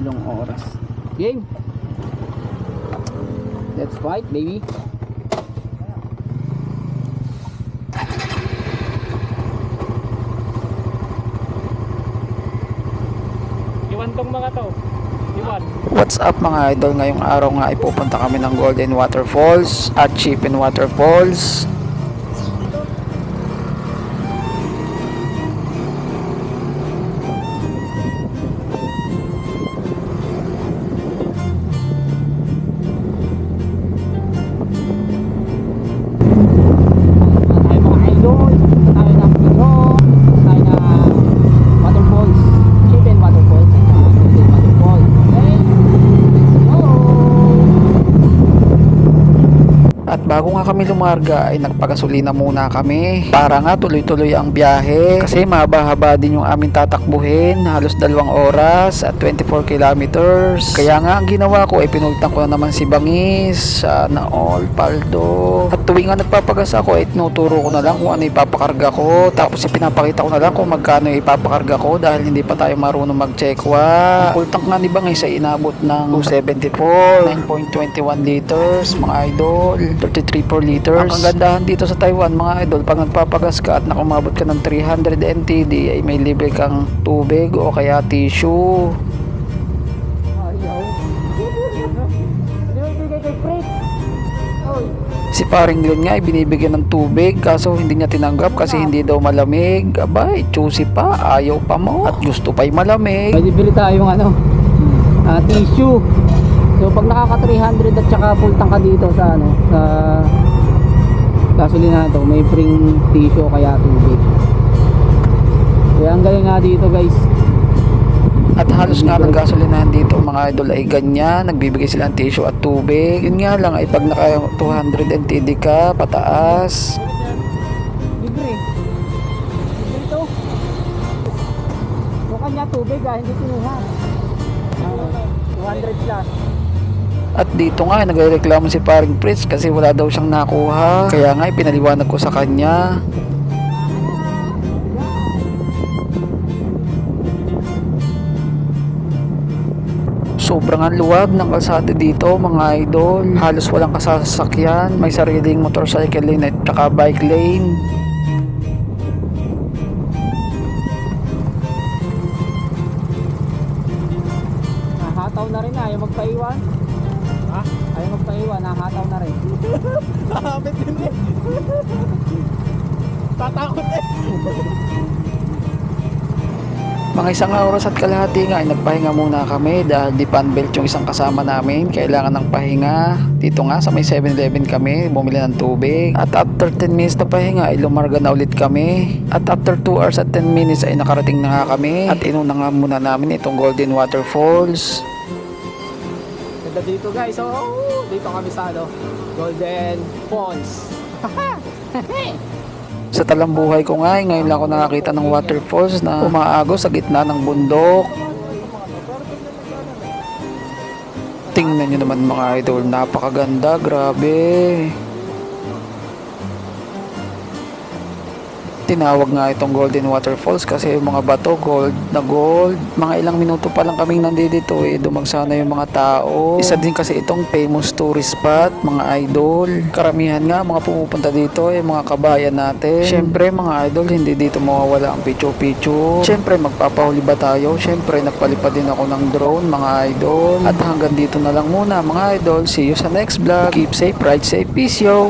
3 oras. Game. Let's fight, baby. Iwan tong mga to. Iwan. What's up mga idol? Ngayong araw nga ay pupunta kami ng Golden Waterfalls at Chipin Waterfalls. Tayo mga idol. Tayo ng Piro. Tayo na Waterfalls. Chipin Waterfalls. At Golden Waterfalls. Okay? Let's go! At bago nga kami lumarga ay nagpagasolina muna kami para nga tuloy-tuloy ang biyahe kasi mahaba-haba din yung aming tatakbuhin, halos 2 oras at 24 kilometers. Kaya nga ang ginawa ko ay pinultan ko na naman si Bangis, sana all paldo. At tuwing nga nagpapagas ako ay tinuturo ko na lang kung ano ipapakarga ko, tapos ipinapakita ko na lang kung magkano ipapakarga ko dahil hindi pa tayo marunong mag-checkwa. Ang full tank nga ni Bangis ay inabot ng 274, 9.21 liters mga idol, 33 per liters. Ang kagandahan dito sa Taiwan mga idol, pag nagpapagas ka at nakumabot ka ng 300 NTD ay may libre kang tubig o kaya tissue. Ayaw. Hindi mo ibigay kay Fritz. Oy. Si paring Glenn nga ay binibigyan ng tubig kaso hindi niya tinanggap kasi hindi daw malamig. Abay, choosy pa, ayaw pa mo at gusto pa'y malamig. May bibili tayong tissue. So pag nakaka 300 at saka full tank ka dito sa sa gasolina to, may free tissue o kaya tubig. Kaya ang galing nga dito guys. At halos nga ng gasolinahan dito mga idol ay ganyan, nagbibigay sila ng tissue at tubig. Yun nga lang ay pag naka 200 NTD ka pataas, Libre. Libre to. So kanya tubig hindi kinuha. 200 plus. at dito nga nagrereklamo si paring Fritz kasi wala daw siyang nakuha. Kaya nga pinaliwanag ko sa kanya. Sobrang ang luwag ng kalsada dito mga idol. Halos walang kasasakyan. May sariling motorcycle lane at saka bike lane. Hataw na rin ayaw magpaiwan. Ha? Ayaw magpaiwan, hataw na rin. Nakakapit din eh. Tatakot eh. Mga 1 oras at kalahati nga ay nagpahinga muna kami dahil di panbelt yung isang kasama namin. Kailangan ng pahinga. Dito nga sa may 7-Eleven kami, bumili ng tubig. At after 10 minutes na pahinga ay lumarga na ulit kami. At after 2 hours at 10 minutes ay nakarating na nga kami. At inuna nga muna namin itong Golden Waterfalls. Ganda dito guys. So, dito kami sa Golden Falls. Sa talambuhay ko nga, ngayon lang ako nakakita ng waterfalls na umaagos sa gitna ng bundok. Tingnan nyo naman mga idol, napakaganda, grabe. Tinawag nga itong Golden Waterfalls kasi yung mga bato gold na gold. Mga ilang minuto pa lang kaming nandito dumagsa na yung mga tao. Isa din kasi itong famous tourist spot mga idol. Karamihan nga mga pumupunta dito mga kabayan natin. Syempre mga idol, hindi dito mawawala ang picture. Syempre magpapahuli ba tayo? Syempre nagpalipad din ako ng drone mga idol. At hanggang dito na lang muna mga idol. See you sa next vlog. Keep safe, ride safe, peace yo!